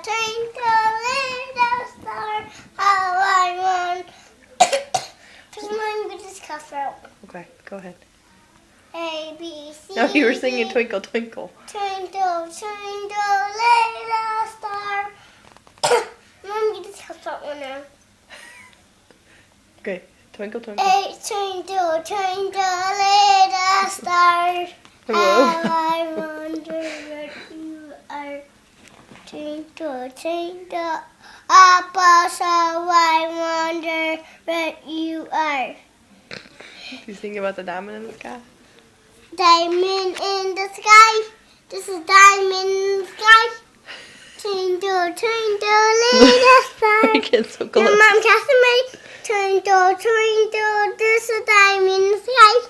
twinkle, little star, how I wonder. Just mind me this cough out. Okay, go ahead. A, B, C. No, you were singing Twinkle Twinkle. Twinkle, twinkle, little star. Mind me this cough out one now. Okay, Twinkle Twinkle. A, twinkle, twinkle, little star. How I wonder what you are. Twinkle, twinkle, up so I wonder what you are. You sing about the diamond in the sky? Diamond in the sky. This is diamond in the sky. Twinkle, twinkle, little star. You get so close. Mom, Catherine, twinkle, twinkle, this is diamond in the sky.